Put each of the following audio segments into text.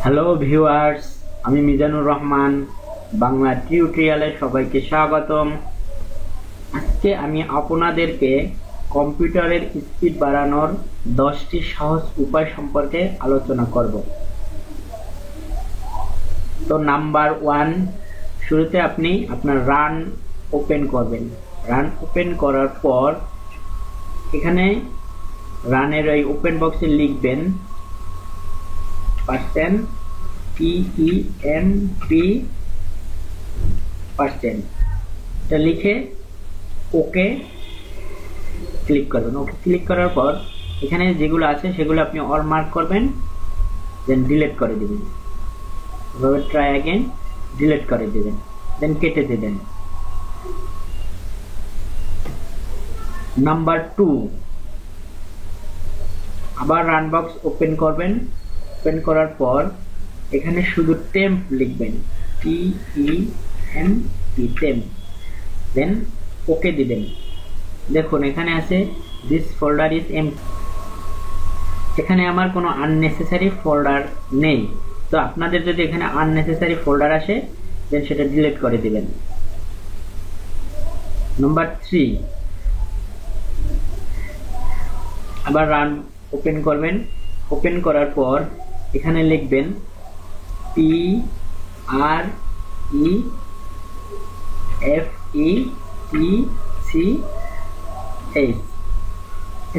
Hello viewers, আমি মিজানুর রহমান বাংলা টিউটোরিয়ালে সবাইকে স্বাগতম। আজকে আমি আপনাদেরকে কম্পিউটারের স্পিড বাড়ানোর 10টি সহজ উপায় সম্পর্কে আলোচনা করব। তো নাম্বার 1, শুরুতে আপনি আপনার রান ওপেন করবেন। রান ওপেন করার পর এখানে রানের এই ওপেন বক্সে লিখবেন %PEMP%। এটা লিখে ওকে ক্লিক করবেন। ওকে ক্লিক করার পর এখানে যেগুলো আছে সেগুলো আপনি অল মার্ক করবেন, দেন ডিলিট করে দিবেন। এভাবে ট্রাই অ্যাগেন, ডিলিট করে দিবেন, দেন কেটে দিবেন। নাম্বার 2, আবার রান বক্স ওপেন করবেন। ওপেন করার পর এখানে শুধু টেম্প লিখবেন, TEMP, দেন ওকে দিবেন। দেখুন এখানে আছে দিস ফোল্ডার ইজ এমটি। এখানে আমার কোনো আননেসেসারি ফোল্ডার নেই। তো আপনাদের যদি এখানে আননেসেসারি ফোল্ডার আসে দেন সেটা ডিলিট করে দিবেন। নাম্বার 3, আবার রান ওপেন করবেন। ওপেন করার পর এখানে লিখবেন PREFETCH।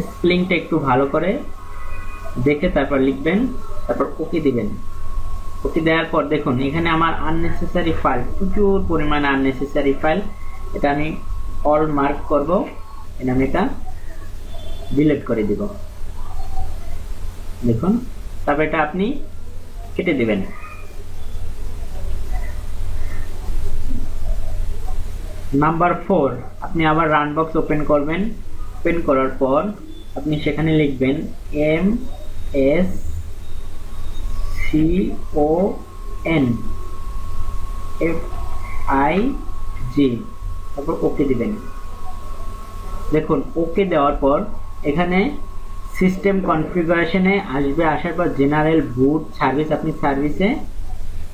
স্পেলিংটা একটু ভালো করে দেখে তারপর লিখবেন, তারপর ওকে দিবেন। ওকে দেওয়ার পর দেখুন এখানে আমার আননেসেসারি ফাইল, প্রচুর পরিমাণে আননেসেসারি ফাইল, এটা আমি অল মার্ক করব, আমি এটা ডিলিট করে দিব। দেখুন তারপর এটা আপনি কেটে দিবেন। নাম্বার 4, আপনি আবার রান বক্স ওপেন করবেন। ওপেন করার পর আপনি সেখানে লিখবেন MSCONFIG, তারপর ওকে দিবেন। দেখুন ওকে দেওয়ার পর এখানে সিস্টেম কনফিগারেশনে আসবে। আসার পর জেনারেল বুট সার্ভিস, আপনি সার্ভিসে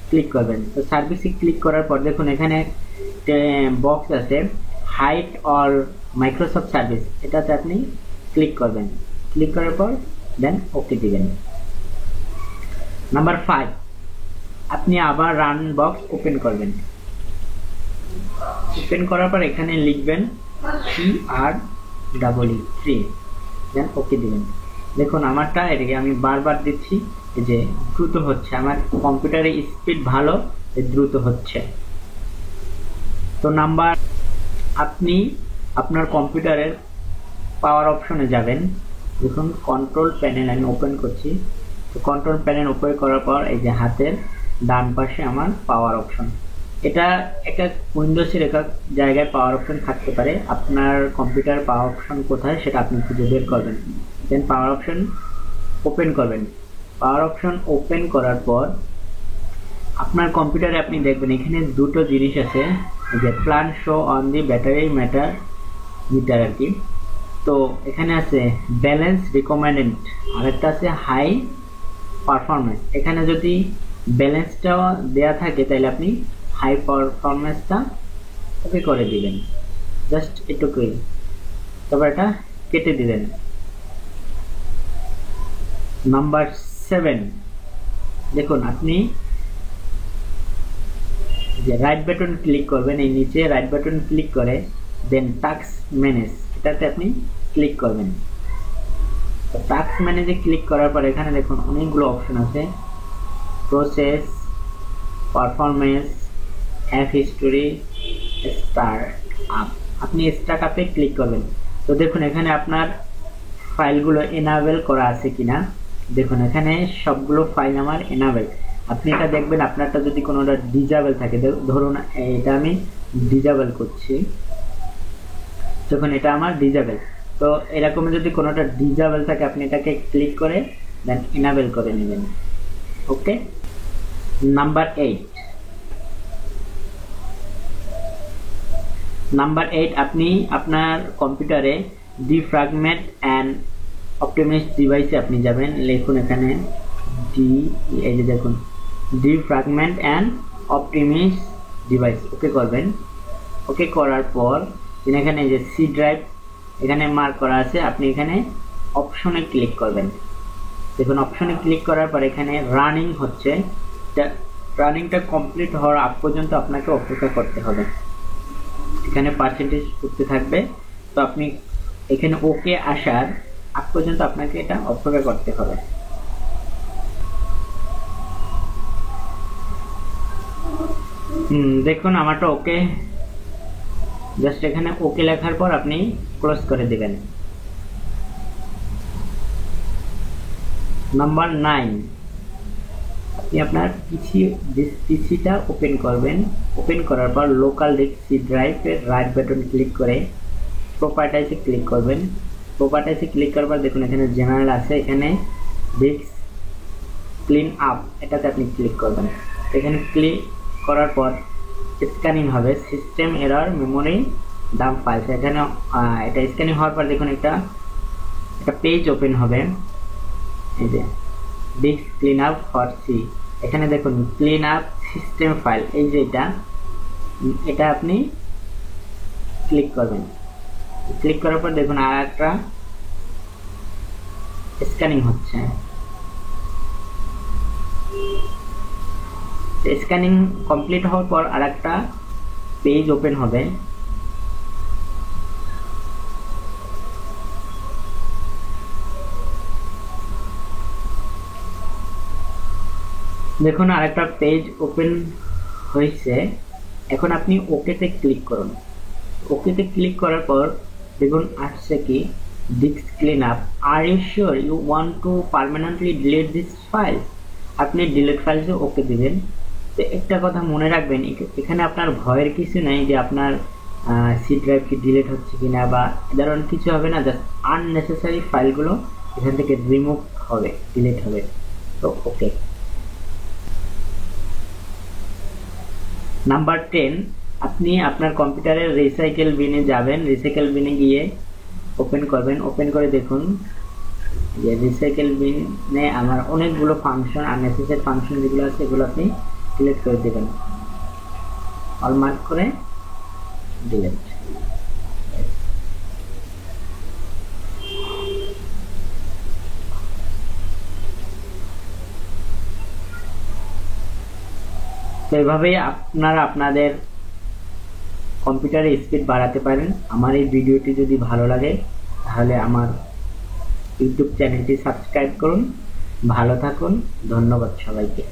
ক্লিক করবেন। তো সার্ভিসে ক্লিক করার পর দেখুন এখানে বক্স আছে হাইট অর মাইক্রোসফট সার্ভিস, এটাতে আপনি ক্লিক করবেন। ক্লিক করার পর দেন ওকে দিবেন। নাম্বার 5, আপনি আবার রান বক্স ওপেন করবেন। ওপেন করার পর এখানে লিখবেন TREE, দেন ওকে দিবেন। দেখুন আমারটা এটাকে আমি বারবার দিচ্ছি, যে দ্রুত হচ্ছে, আমার কম্পিউটারের স্পিড ভালো, দ্রুত হচ্ছে। তো নাম্বার, আপনি আপনার কম্পিউটারের পাওয়ার অপশনে যাবেন। দেখুন কন্ট্রোল প্যানেল আমি ওপেন করছি। তো কন্ট্রোল প্যানেল ওপেন করার পর এই যে হাতের ডান পাশে আমার পাওয়ার অপশন, এটা একটা উইন্ডোজের এক জায়গায় পাওয়ার অপশন থাকতে পারে। আপনার কম্পিউটার পাওয়ার অপশন কোথায় সেটা আপনি খুঁজে বের করবেন, দেন পাওয়ার অপশন ওপেন করবেন। পাওয়ার অপশন ওপেন করার পর আপনার কম্পিউটারে আপনি দেখবেন এখানে দুটো জিনিস আছে, যে plan show on the battery meter আর কি। তো এখানে আছে ব্যালেন্স রিকমেন্ডেড, আর একটা আছে হাই পারফরমেন্স। এখানে যদি ব্যালেন্সটা দেয়া থাকে তাহলে আপনি হাই পারফরমেন্সটা ওকে করে দিবেন, জাস্ট এটুকুই। তারপর এটা কেটে দিবেন। নাম্বার 7, দেখুন আপনি যে রাইট বাটন ক্লিক করবেন, এই নিচে রাইট বাটন ক্লিক করে দেন টাস্ক ম্যানেজ, এটাতে আপনি ক্লিক করবেন। তো টাস্ক ম্যানেজে ক্লিক করার পর এখানে দেখুন অনেকগুলো অপশন আছে, process, performance, app history, start up. আপনি স্টার্ট আপে ক্লিক করবেন। তো দেখুন এখানে আপনার ফাইলগুলো এনাবেল করা আছে কিনা। দেখুন এখানে সবগুলো ফাইল আমার এনাবেল। আপনি এটা দেখবেন আপনারটা যদি কোনোটা ডিজেবল থাকে, ধরুন এটা আমি ডিজেবল করছি, যখন এটা আমার ডিজেবল, তো এরকম যদি কোনোটা ডিজেবল থাকে আপনি এটাকে ক্লিক করে দেন এনাবেল করে নেবেন। ওকে। নাম্বার 8, আপনি আপনার কম্পিউটারে ডিফ্র্যাগমেন্ট অ্যান্ড অপটিমাইজ ডিভাইসে আপনি যাবেন। লিখুন এখানে এই যে দেখুন defragment and optimize device okay করবেন। ওকে করার পর এখানে যে সি ড্রাইভ এখানে মার্ক করা আছে, আপনি এখানে অপশনে ক্লিক করবেন। দেখুন অপশনে ক্লিক করার পর এখানে রানিং হচ্ছে, রানিংটা কমপ্লিট হওয়ার আগ পর্যন্ত আপনাকে অপেক্ষা করতে হবে। এখানে পার্সেন্টেজ উঠতে থাকবে, তো আপনি এখানে ওকে আসার আগ পর্যন্ত আপনাকে এটা অপেক্ষা করতে হবে। দেখুন আমারটা ওকে, জাস্ট এখানে ওকে লেখার পর আপনি ক্লোজ করে দিবেন। নাম্বার 9, আপনি আপনার পিসিটা ওপেন করবেন। ওপেন করার পর লোকাল ডিস্ক সি ড্রাইভের রাইট বাটন ক্লিক করে প্রপার্টিজে ক্লিক করবেন। প্রপার্টিজে ক্লিক করার পর দেখুন এখানে জেনারেল আছে, এখানে ডিস্ক ক্লিন আপ এটাতে আপনি ক্লিক করবেন। এখানে ক্লিক করার পর স্ক্যানিং হবে, system error memory dump files. এখানে এটা স্ক্যানিং হওয়ার পর দেখুন একটা পেজ ওপেন হবে, এই যে disk clean up for C. এখানে দেখুন ক্লিন আপ সিস্টেম ফাইল, এই যে এটা আপনি ক্লিক করবেন। ক্লিক করার পর দেখুন আর একটা স্ক্যানিং হচ্ছে। স্ক্যানিং কমপ্লিট হওয়ার পর আর একটা পেজ ওপেন হবে। দেখুন আরেকটা পেজ ওপেন হয়েছে। এখন আপনি ওকেতে ক্লিক করুন। ওকেতে ক্লিক করার পর দেখুন আসছে কি disk clean up, are you sure you want to permanently delete this file. আপনি ডিলিট ফাইলসে ওকে দিবেন। তো একটা কথা মনে রাখবেন, এখানে আপনার ভয়ের কিছু নেই যে আপনার সি ড্রাইভ কি ডিলিট হচ্ছে কিনা বা এ ধরনের কিছু হবে না। জাস্ট আননেসেসারি ফাইলগুলো এখান থেকে রিমুভ হবে, ডিলিট হবে। তো ওকে। নাম্বার 10, আপনি আপনার কম্পিউটারের রিসাইকেল বিনে যাবেন। রিসাইকেল বিনে গিয়ে ওপেন করবেন। ওপেন করে দেখুন যে রিসাইকেল বিনে আমার অনেকগুলো ফাংশন, আননেসেসারি ফাংশন যেগুলো আছে এগুলো আপনি ডিলিট করে দেবেন। অল মার্ক করে ডিলিট। তো এভাবেই আপনারা আপনাদের কম্পিউটারের স্পিড বাড়াতে পারেন। আমার এই ভিডিওটি যদি ভালো লাগে তাহলে আমার ইউটিউব চ্যানেলটি সাবস্ক্রাইব করুন। ভালো থাকুন, ধন্যবাদ সবাইকে।